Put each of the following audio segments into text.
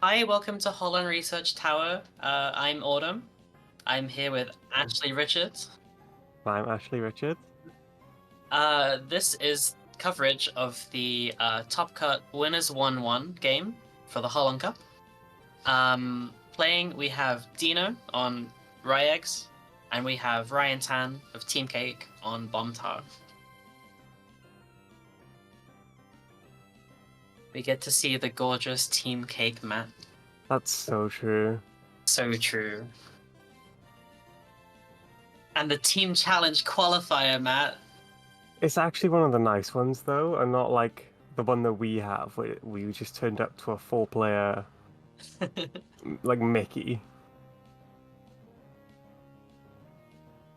Hi, welcome to Holon Research Tower. I'm Autumn. I'm here with Ashley Richards. I'm Ashley Richards. This is coverage of the Top Cut W1-1 game for the Holon Cup. Playing, we have Deino on Rai-Eggs, and we have Ryan Tan of Team Cake on Bombtar. We get to see the gorgeous Team Cake map. That's so true. So true. And the Team Challenge qualifier, Matt. It's actually one of the nice ones, though, and not like the one that we have, where we just turned up to a four-player, like Mickey.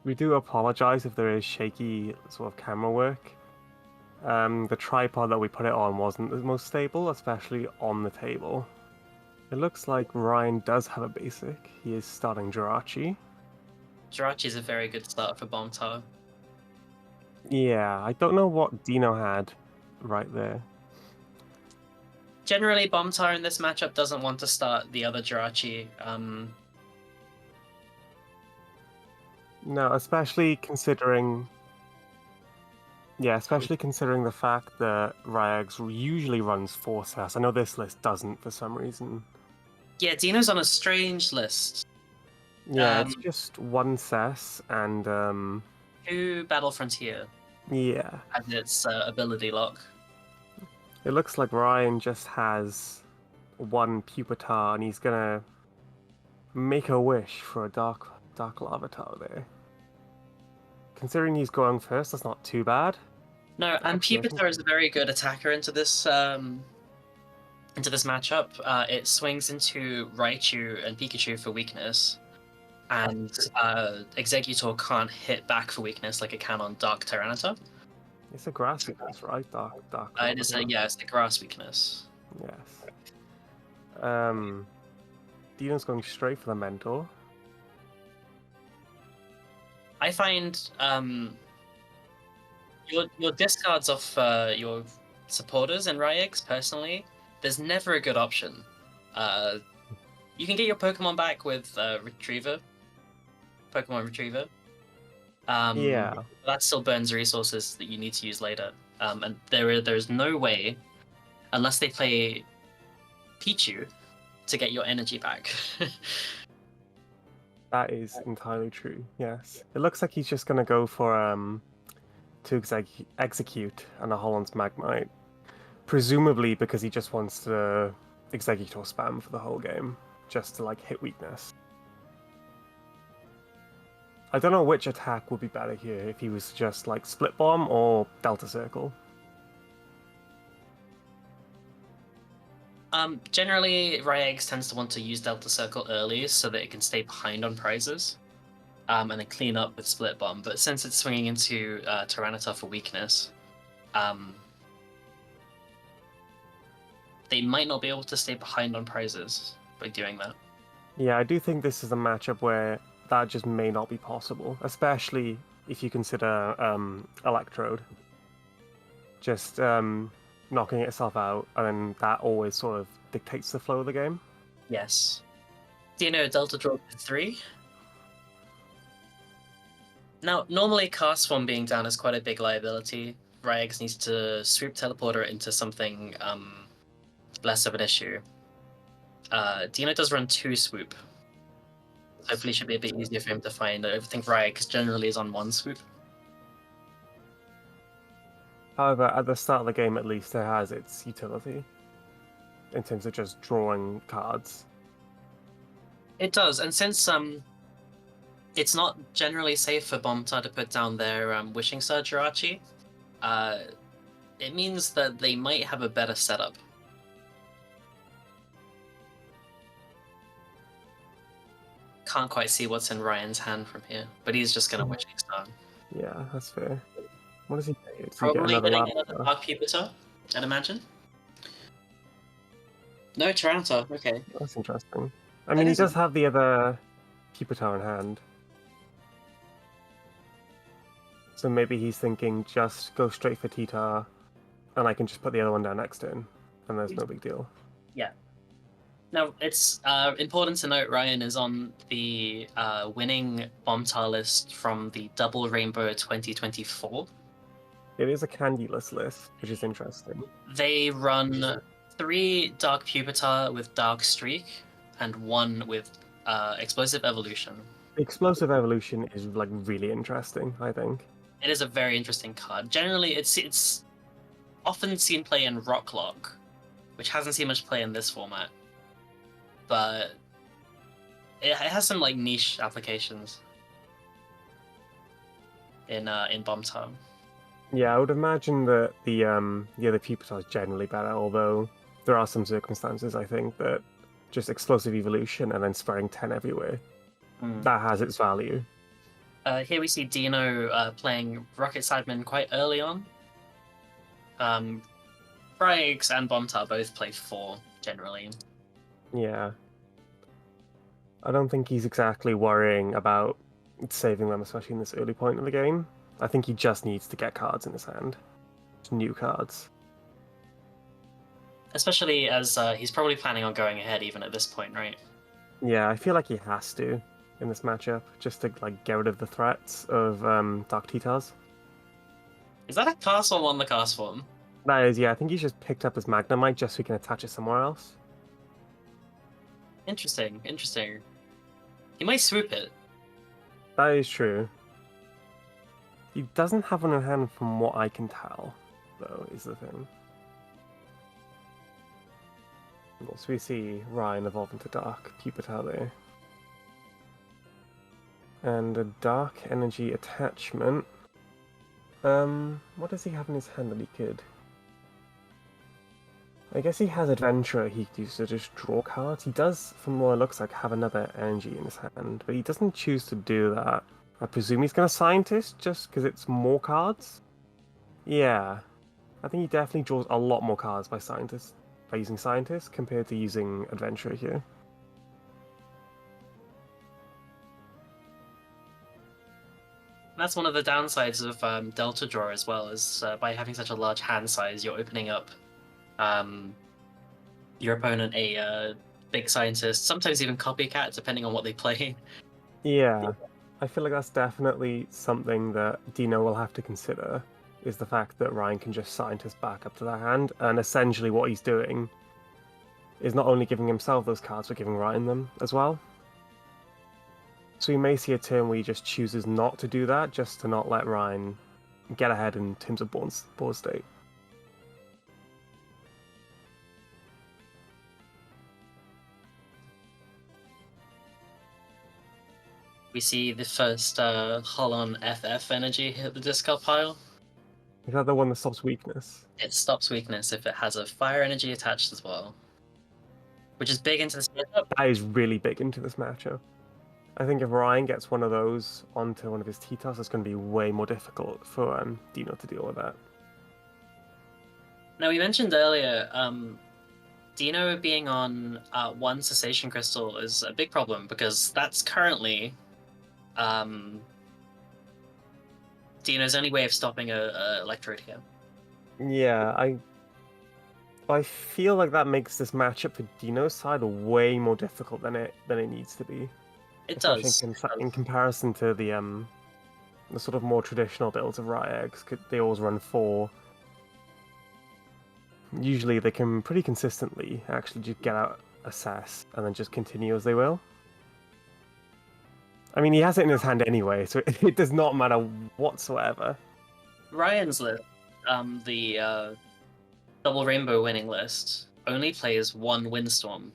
We do apologize if there is shaky sort of camera work. The tripod that we put it on wasn't the most stable, especially on the table. It looks like Ryan does have a basic. He is starting Jirachi. Jirachi is a very good start for Bombtar. Yeah, I don't know what Deino had right there. Generally, Bombtar in this matchup doesn't want to start the other Jirachi. No, especially considering. Yeah, especially considering the fact that Rai-Eggs usually runs 4 SAS. I know this list doesn't for some reason. Yeah, Deino's on a strange list. Yeah, it's just 1 SAS and 2 Battle Frontier yeah. as its ability lock. It looks like Ryan just has 1 Pupitar and he's gonna make a wish for a dark Larvitar there. Considering he's going first, that's not too bad. No, and Actually, Pupitar is a very good attacker into this matchup. It swings into Raichu and Pikachu for weakness, and Exeggutor can't hit back for weakness like it can on Dark Tyranitar. it's a grass weakness, right? Dark It's the grass weakness. Yes. Dino's going straight for the mentor. I find your discards off your supporters and Rai-Eggs, personally, there's never a good option. You can get your Pokemon back with Pokemon Retriever. Yeah. That still burns resources that you need to use later. And there's no way, unless they play Pichu, to get your energy back. That is entirely true, yes. It looks like he's just gonna go for to execute on a Holland's Magmite. Presumably because he just wants to Exeggutor spam for the whole game, just to like hit weakness. I don't know which attack would be better here, if he was just like Split Bomb or Delta Circle. Generally, Rai-Eggs tends to want to use Delta Circle early so that it can stay behind on prizes, and then clean up with Split Bomb. But since it's swinging into Tyranitar for weakness, they might not be able to stay behind on prizes by doing that. Yeah, I do think this is a matchup where that just may not be possible, especially if you consider Electrode. Just knocking itself out, and then that always sort of dictates the flow of the game. Yes. Do you know Delta Draw to 3? Now, normally Cast Form being down is quite a big liability. Rai-Eggs needs to swoop Teleporter into something less of an issue. Deino does run 2 swoop. Hopefully it should be a bit easier for him to find. I think Rai-Eggs generally is on 1 swoop. However, at the start of the game, at least, it has its utility in terms of just drawing cards. It does, and since it's not generally safe for Bombtar to put down their Wishing Star Jirachi, it means that they might have a better setup. Can't quite see what's in Ryan's hand from here, but he's just gonna Wishing Star. Yeah, that's fair. What does he get? Does Probably he get another hitting another Dark Pupitar, I'd imagine. No, Tyranitar, okay. That's interesting. I mean, he does have the other Pupitar in hand. So maybe he's thinking, just go straight for Titar, and I can just put the other one down next turn, and there's no big deal. Yeah. Now, it's important to note Ryan is on the winning Bombtar list from the Double Rainbow 2024. It is a candyless list, which is interesting. They run 3 Dark Pupitar with Dark Streak and 1 with Explosive Evolution. Explosive Evolution is like really interesting, I think. It is a very interesting card. Generally, it's often seen play in Rocklock, which hasn't seen much play in this format, but it has some like niche applications in Bombtar. Yeah, I would imagine that the other Pupitar is generally better, although there are some circumstances I think that just explosive evolution and then spreading 10 everywhere, that has its value. Here we see Deino playing Rocket Sideman quite early on. Rai-Eggs and Bombtar both play 4 generally. Yeah. I don't think he's exactly worrying about saving them, especially in this early point of the game. I think he just needs to get cards in his hand. New cards. Especially as he's probably planning on going ahead even at this point, right? Yeah, I feel like he has to in this matchup, just to like get rid of the threats of Dark Titars. Is that a cast form on the cast form? That is, yeah, I think he's just picked up his Magnemite just so he can attach it somewhere else. Interesting, interesting. He might swoop it. That is true. He doesn't have one in hand from what I can tell, though, is the thing. So we see Ryan evolve into Dark Pupitar there. And a Dark Energy attachment. What does he have in his hand that he could? I guess he has Adventurer he could use to just draw cards. He does, from what it looks like, have another energy in his hand, but he doesn't choose to do that. I presume he's going to Scientist just because it's more cards? Yeah. I think he definitely draws a lot more cards by using Scientist compared to using Adventurer here. That's one of the downsides of Delta Draw as well, is by having such a large hand size, you're opening up your opponent a big Scientist, sometimes even Copycat, depending on what they play. Yeah, I feel like that's definitely something that Deino will have to consider, is the fact that Ryan can just Scientist back up to that hand, and essentially what he's doing is not only giving himself those cards, but giving Ryan them as well. So we may see a turn where he just chooses not to do that, just to not let Ryan get ahead in terms of board state. We see the first Holon FF energy hit the discard pile. Is that the one that stops weakness? It stops weakness if it has a fire energy attached as well, which is big into this matchup. That is really big into this matchup. I think if Ryan gets one of those onto one of his Titars, it's going to be way more difficult for Deino to deal with that. Now, we mentioned earlier, Deino being on 1 Cessation Crystal is a big problem, because that's currently Deino's only way of stopping a Electrode here. Yeah, I feel like that makes this matchup for Deino's side way more difficult than it needs to be. It Especially does. in comparison to the sort of more traditional builds of Rai-Eggs. They always run 4. Usually they can pretty consistently actually just get out Assess and then just continue as they will. I mean, he has it in his hand anyway, so it does not matter whatsoever. Ryan's list, the Double Rainbow winning list, only plays 1 Windstorm.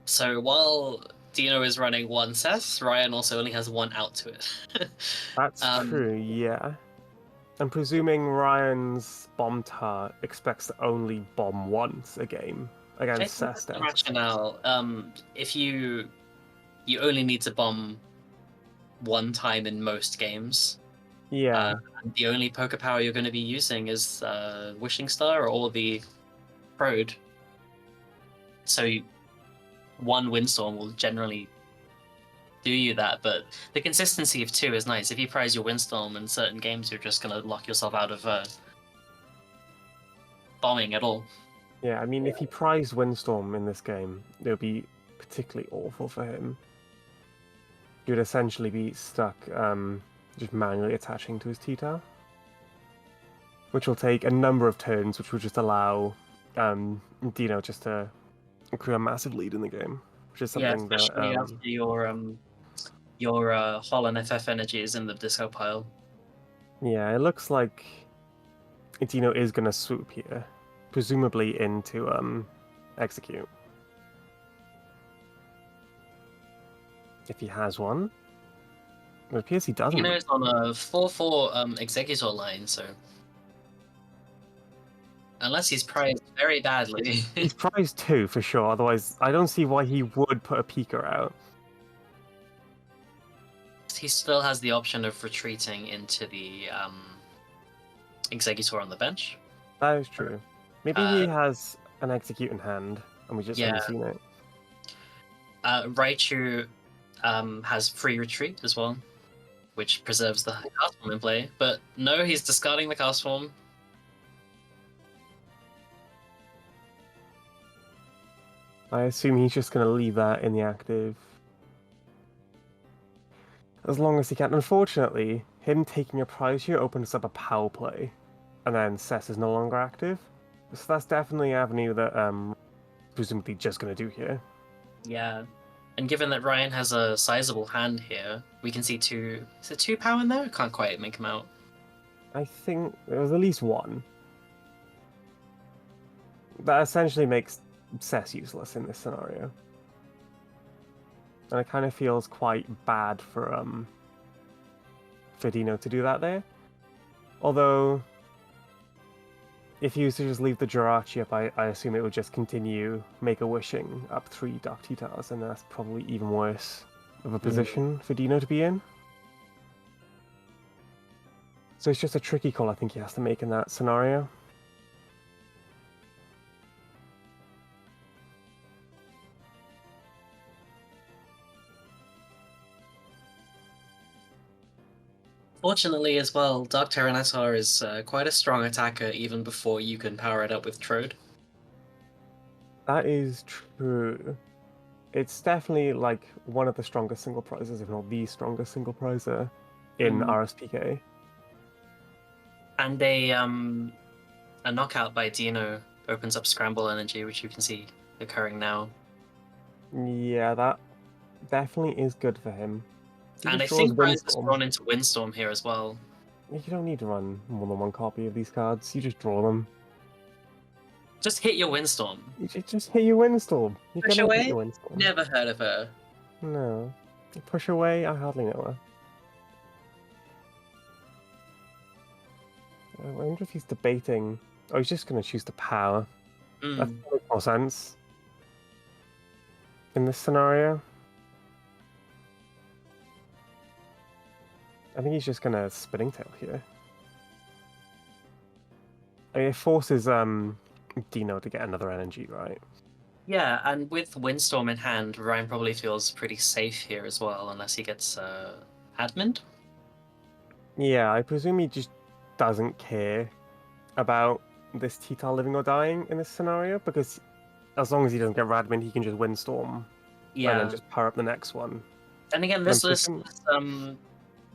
So while Deino is running 1 Cess, Ryan also only has 1 out to it. That's true, yeah. I'm presuming Ryan's Bombtar expects to only bomb once a game against Cess. Rationale. If you only need to bomb 1 time in most games. Yeah. The only poker power you're going to be using is Wishing Star or the Prode. So 1 Windstorm will generally do you that, but the consistency of 2 is nice. If you prize your Windstorm in certain games, you're just going to lock yourself out of bombing at all. Yeah, I mean, if he prized Windstorm in this game, it would be particularly awful for him. He would essentially be stuck just manually attaching to his T-Tower, which will take a number of turns, which will just allow Deino just to accrue a massive lead in the game, which is Yeah, something that especially after your Holon FF energy is in the disco pile. yeah, it looks like Deino is going to swoop here, presumably into execute if he has one. It appears he doesn't. Deino's on a 4/4 executor line, so unless he's prized very badly. He's prized 2 for sure. Otherwise, I don't see why he would put a Pika out. He still has the option of retreating into the Executor on the bench. That is true. Maybe he has an execute in hand, and we just haven't seen it. Raichu has free retreat as well, which preserves the cast form in play. But no, he's discarding the cast form. I assume he's just going to leave that in the active as long as he can. Unfortunately, him taking a prize here opens up a power play, and then Cess is no longer active. So that's definitely an avenue that presumably just going to do here. Yeah, and given that Ryan has a sizable hand here, we can see two. Is it 2 power in there? I can't quite make him out. I think there was at least one. That essentially makes Cess useless in this scenario. And it kind of feels quite bad for Deino to do that there. Although, if he was to just leave the Jirachi up, I assume it would just continue Make-A-Wishing up 3 Dark T-Towers, and that's probably even worse of a position for Deino to be in. So it's just a tricky call I think he has to make in that scenario. Fortunately, as well, Dark Tyranitar is quite a strong attacker even before you can power it up with Trode. That is true. It's definitely like one of the strongest single prizes, if not the strongest single prizer in RSPK. And a knockout by Deino opens up Scramble energy, which you can see occurring now. Yeah, that definitely is good for him. And I think Ryan's just drawn into Windstorm here as well. You don't need to run more than one copy of these cards. You just draw them. Just hit your Windstorm. You just hit your Windstorm. You Push hit away? your Windstorm. Never heard of her. No. Push away? I hardly know her. I wonder if he's debating... Oh, he's just going to choose the power. That makes more sense. In this scenario. I think he's just going to Spinning Tail here. I mean, it forces Deino to get another energy, right? Yeah, and with Windstorm in hand, Ryan probably feels pretty safe here as well, unless he gets admin. Yeah, I presume he just doesn't care about this T-Tar living or dying in this scenario, because as long as he doesn't get Radmin, he can just Windstorm and then just power up the next one. And again, this list,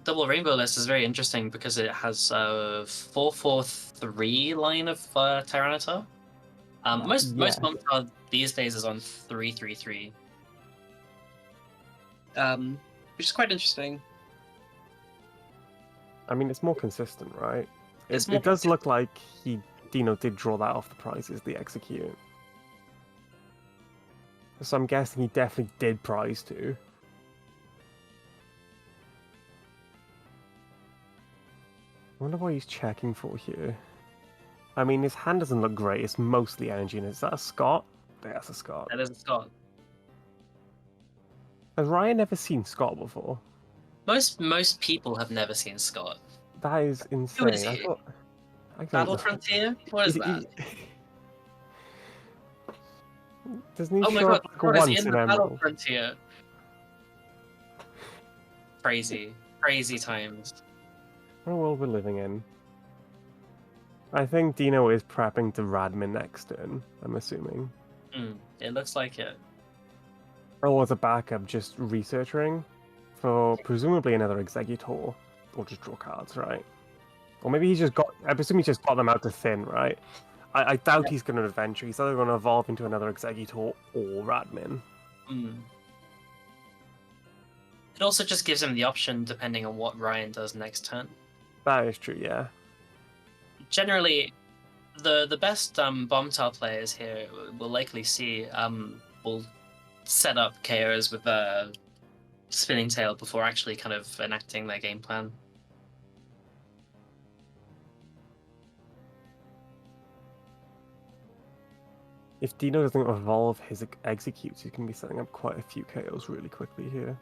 Double Rainbow list is very interesting because it has a 4/4/3 line of Tyranitar. Most Bombtar these days is on 3/3/3, which is quite interesting. I mean, it's more consistent, right? It does look like Deino did draw that off the prizes, the execute. So I'm guessing he definitely did prize 2. I wonder what he's checking for here. I mean, his hand doesn't look great. It's mostly energy. And is that a Scott? Yeah, that's a Scott. That is a Scott. Has Ryan ever seen Scott before? Most people have never seen Scott. That is insane. Who is he? Battle Frontier? What is that? Doesn't he show up like once in Battle Frontier? Crazy times. What a world we're living in. I think Deino is prepping to Radmin next turn, I'm assuming. It looks like it. Or as a backup, just researching for presumably another Executor. Or just draw cards, right? Or maybe he's just got. I presume he's just got them out to thin, right? I doubt he's going to adventure. He's either going to evolve into another Executor or Radmin. It also just gives him the option depending on what Ryan does next turn. That is true, yeah. Generally, the best Bombtar players here will likely see will set up KOs with a spinning tail before actually kind of enacting their game plan. If Deino doesn't evolve his executes, he can be setting up quite a few KOs really quickly here.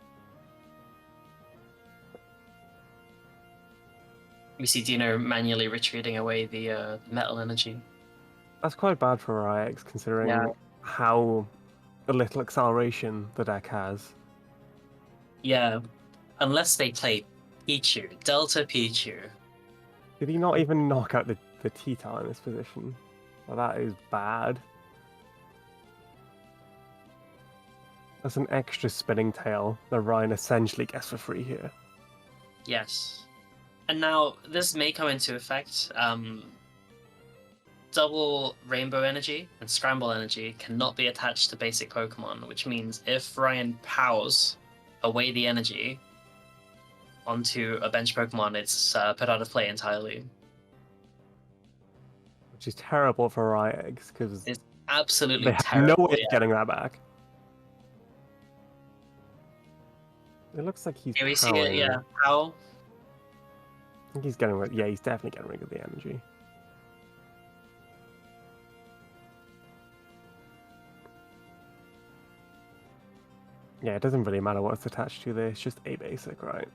We see Deino manually retreating away the metal energy. That's quite bad for Rai-Eggs, considering how little acceleration the deck has. Yeah, unless they play Pichu, Delta Pichu. Did he not even knock out the T-Tar in this position? Well, that is bad. That's an extra spinning tail that Ryan essentially gets for free here. Yes. And now, this may come into effect. Double Rainbow Energy and Scramble Energy cannot be attached to basic Pokemon, which means if Ryan powers away the energy onto a bench Pokemon, it's put out of play entirely. Which is terrible for Rai-Eggs, because it's absolutely they have terrible. No way of getting that back. It looks like he's. Here we see it, yeah. How? I think he's getting rid. Yeah, he's definitely getting rid of the energy. Yeah, it doesn't really matter what it's attached to there. It's just a basic, right?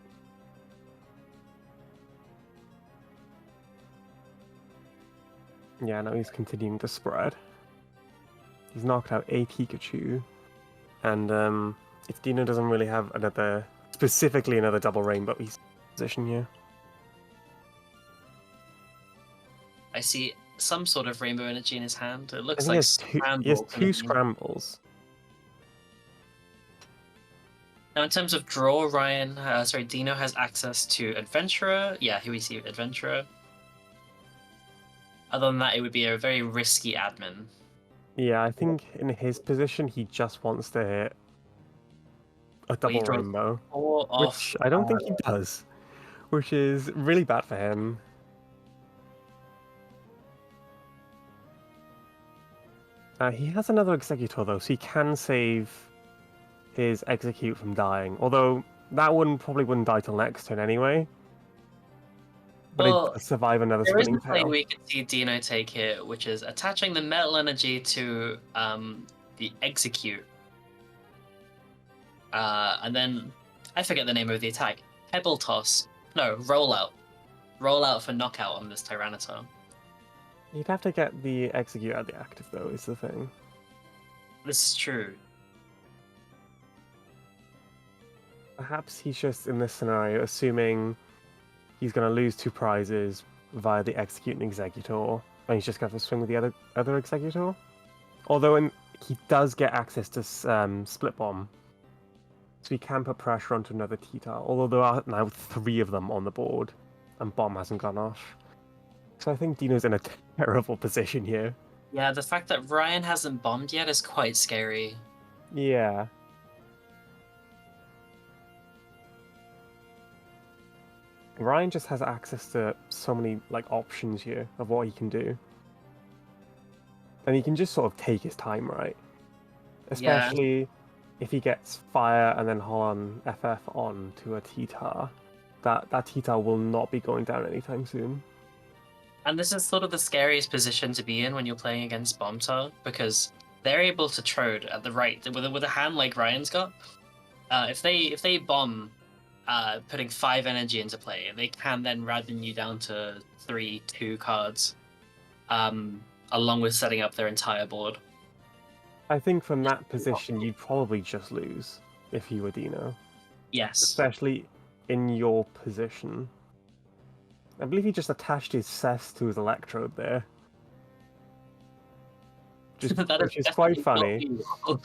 Yeah, no, he's continuing to spread. He's knocked out a Pikachu, and if Deino doesn't really have specifically another double rainbow, he's in position here. I see some sort of rainbow energy in his hand. It looks he like he has two scrambles. Now, in terms of draw, Deino has access to Adventurer. Yeah, here we see Adventurer. Other than that, it would be a very risky admin. Yeah, I think in his position, he just wants to hit a double rainbow, which I don't think he does, which is really bad for him. He has another Executor though, so he can save his Execute from dying. Although that one probably wouldn't die till next turn anyway. But it'd survive another spinning tail. There is a play we could see Deino take here, which is attaching the metal energy to the Execute. And then, I forget the name of the attack. Pebble Toss. No, Rollout. Rollout for knockout on this Tyranitar. You'd have to get the Execute out of the active, though, is the thing. This is true. Perhaps he's just, in this scenario, assuming he's going to lose two prizes via the Execute and Executor, and he's just going to have to swing with the other Executor. Although he does get access to Split Bomb, so he can put pressure onto another T-Tar, although there are now 3 of them on the board, and Bomb hasn't gone off. So I think Deino's in a terrible position here. Yeah, the fact that Ryan hasn't bombed yet is quite scary. Yeah. Ryan just has access to so many options here of what he can do. And he can just sort of take his time, right? Especially if he gets Fire and then Holon FF on to a T-Tar. That T-Tar will not be going down anytime soon. And this is sort of the scariest position to be in when you're playing against Bombtar, because they're able to trode at the right with a hand like Ryan's got. If they bomb, putting 5 energy into play, they can then Radmin you down to 3-2 cards, along with setting up their entire board. I think from that position, you'd probably just lose if you were Deino. Yes. Especially in your position. I believe he just attached his cess to his electrode there. That is Which is quite definitely not funny. you.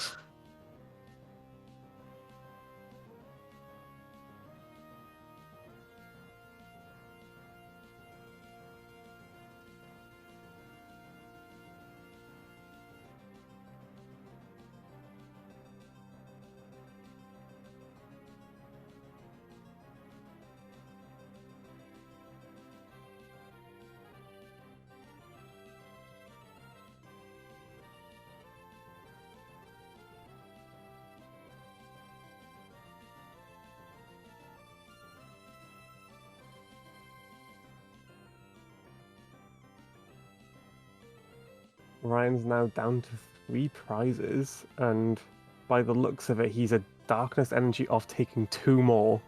Ryan's now down to 3 prizes, and by the looks of it, he's a darkness energy off taking 2 more,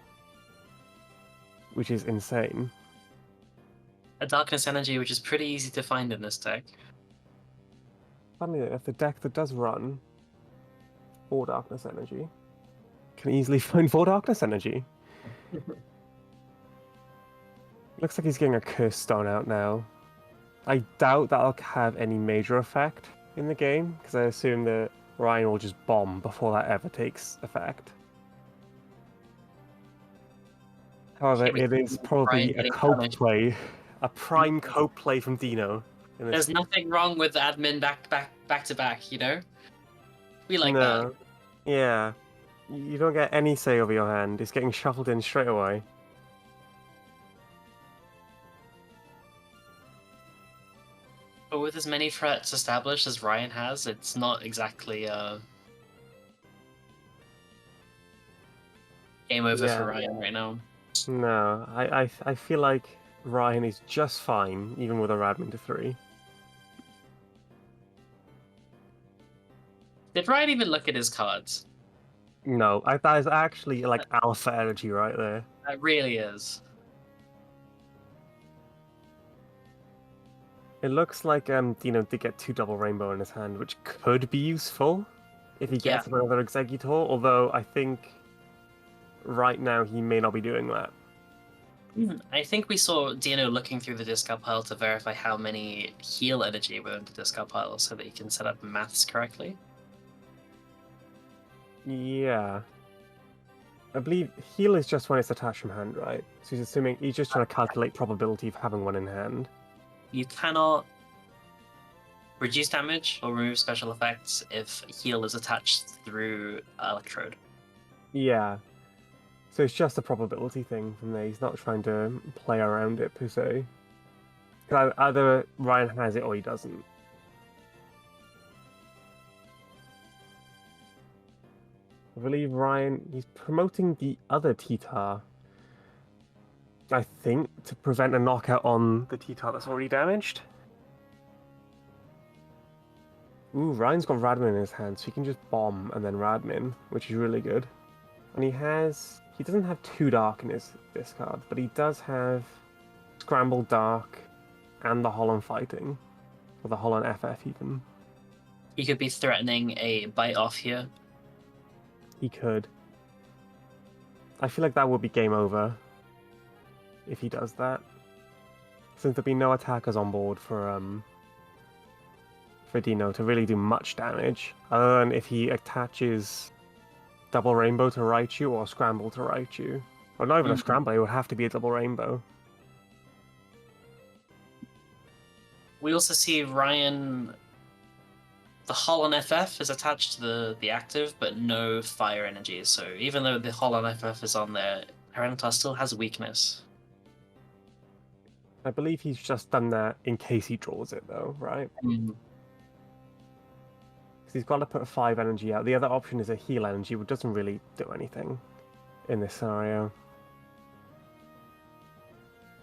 which is insane. A darkness energy, which is pretty easy to find in this deck. Funny enough, the deck that does run 4 darkness energy can easily find 4 darkness energy. Looks like he's getting a curse stone out now. I doubt that'll have any major effect in the game, because I assume that Ryan will just bomb before that ever takes effect. However, it is probably Ryan a getting cope damaged. play, a prime cope play from Deino. There's nothing wrong with admin back to back, you know? We like that. No. Yeah. You don't get any say over your hand. It's getting shuffled in straight away. But with as many threats established as Ryan has, it's not exactly game over Yeah. for Ryan right now. No, I feel like Ryan is just fine, even with a Radman to 3. Did Ryan even look at his cards? No, that is actually like alpha energy right there. That really is. It looks like Deino did get 2 double rainbow in his hand, which could be useful if he gets another Executor, although I think right now he may not be doing that. I think we saw Deino looking through the discard pile to verify how many heal energy were in the discard pile so that he can set up maths correctly. Yeah. I believe heal is just when it's attached from hand, right? So he's assuming he's just trying to calculate probability of having one in hand. You cannot reduce damage or remove special effects if heal is attached through electrode. Yeah. So it's just a probability thing from there. He's not trying to play around it per se. Either Ryan has it or he doesn't. I believe Ryan, he's promoting the other T-Tar. I think to prevent a knockout on the T-Tar that's already damaged. Ooh, Ryan's got Radmin in his hand, so he can just bomb and then Radmin, which is really good. And he doesn't have 2 dark in his discard, but he does have Scramble Dark and the Holon Fighting. Or the Holon FF even. He could be threatening a bite off here. He could. I feel like that would be game over if he does that. Since there'll be no attackers on board for Deino to really do much damage, other than if he attaches double rainbow to Raichu or scramble to Raichu. Or not even a scramble, it would have to be a double rainbow. We also see Ryan. The Holon FF is attached to the active, but no fire energy. So even though the Holon FF is on there, Tyranitar still has weakness. I believe he's just done that in case he draws it, though, right? Because he's got to put 5 energy out. The other option is a heal energy, which doesn't really do anything in this scenario.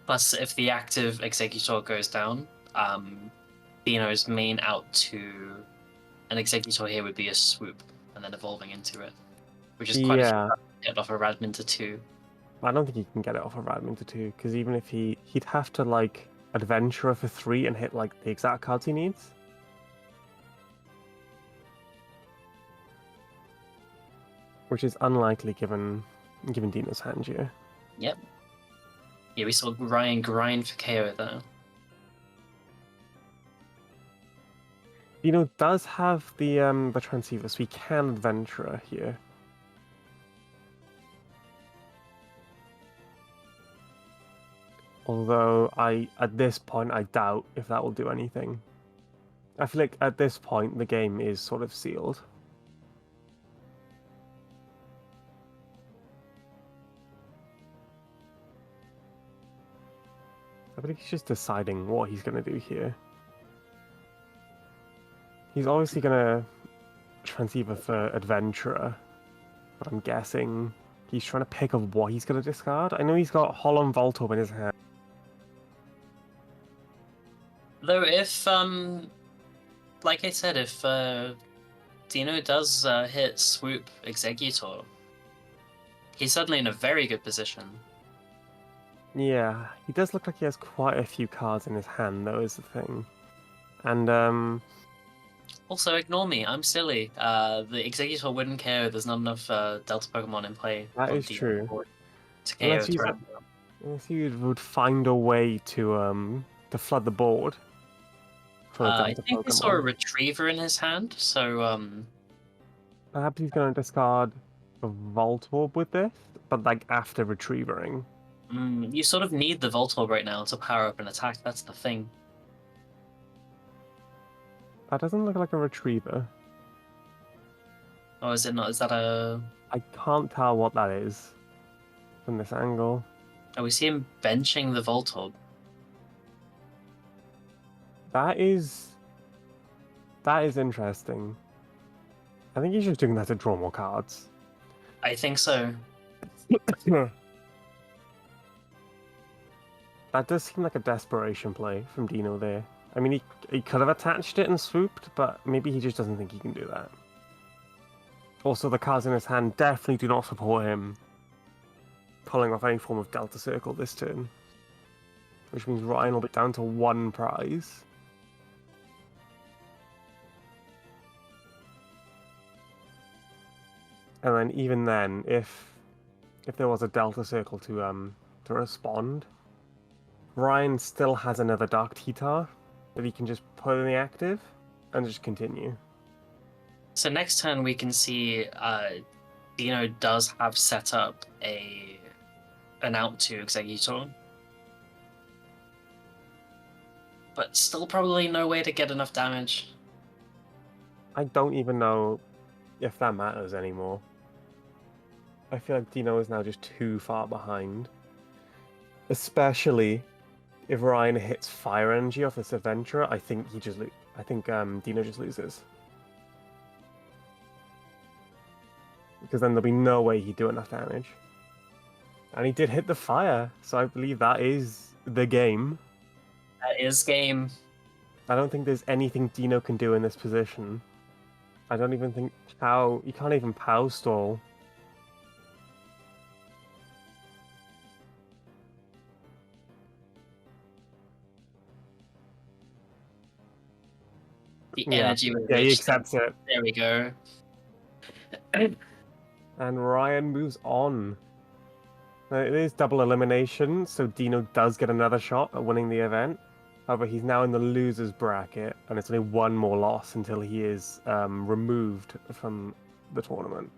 Plus, if the active Executor goes down, Deino's main out to an Executor here would be a swoop, and then evolving into it, which is quite a few get off a Radmin to 2. I don't think he can get it off a Radmin to 2, because even if he'd have to like Adventurer for 3 and hit like the exact cards he needs. Which is unlikely given Deino's hand here. Yep. Yeah, we saw Ryan grind for KO though. Deino does have the transceiver, so he can adventurer here. Although at this point, I doubt if that will do anything. I feel like at this point, the game is sort of sealed. I think he's just deciding what he's going to do here. He's obviously going to transceiver for adventurer, but I'm guessing he's trying to pick up what he's going to discard. I know he's got Holon Voltorb in his hand. Though if like I said, if Deino does hit swoop Executor, he's suddenly in a very good position. Yeah, he does look like he has quite a few cards in his hand, though, is the thing. And Also, ignore me. I'm silly. The Executor wouldn't KO. There's not enough Delta Pokemon in play. that on is Deino true. board to KO Unless the threat. you would find a way to flood the board for a I Delta think we saw a Pokemon. Retriever in his hand, so Perhaps he's going to discard a Voltorb with this, but like after retrievering. you sort of need the Voltorb right now to power up an attack. That's the thing. That doesn't look like a retriever. Oh, is it not? Is that a? I can't tell what that is from this angle. Oh, we see him benching the Voltorb. That is interesting. I think he's just doing that to draw more cards. I think so. That does seem like a desperation play from Deino there. I mean, he could have attached it and swooped, but maybe he just doesn't think he can do that. Also, the cards in his hand definitely do not support him pulling off any form of Delta Circle this turn. Which means Ryan will be down to one prize. And then even then, if there was a Delta Circle to respond, Ryan still has another Dark Titar that he can just put in the active and just continue. So next turn we can see Deino does have set up an out to Executor. But still probably no way to get enough damage. I don't even know if that matters anymore. I feel like Deino is now just too far behind. Especially if Ryan hits Fire Energy off this Adventurer, I think Deino just loses. Because then there'll be no way he'd do enough damage. And he did hit the fire, so I believe that is the game. That is game. I don't think there's anything Deino can do in this position. I don't even think you can't even POW stall. The energy was he reached. accepts it. There we go. And Ryan moves on. Now, it is double elimination, so Deino does get another shot at winning the event. However, he's now in the loser's bracket, and it's only one more loss until he is removed from the tournament.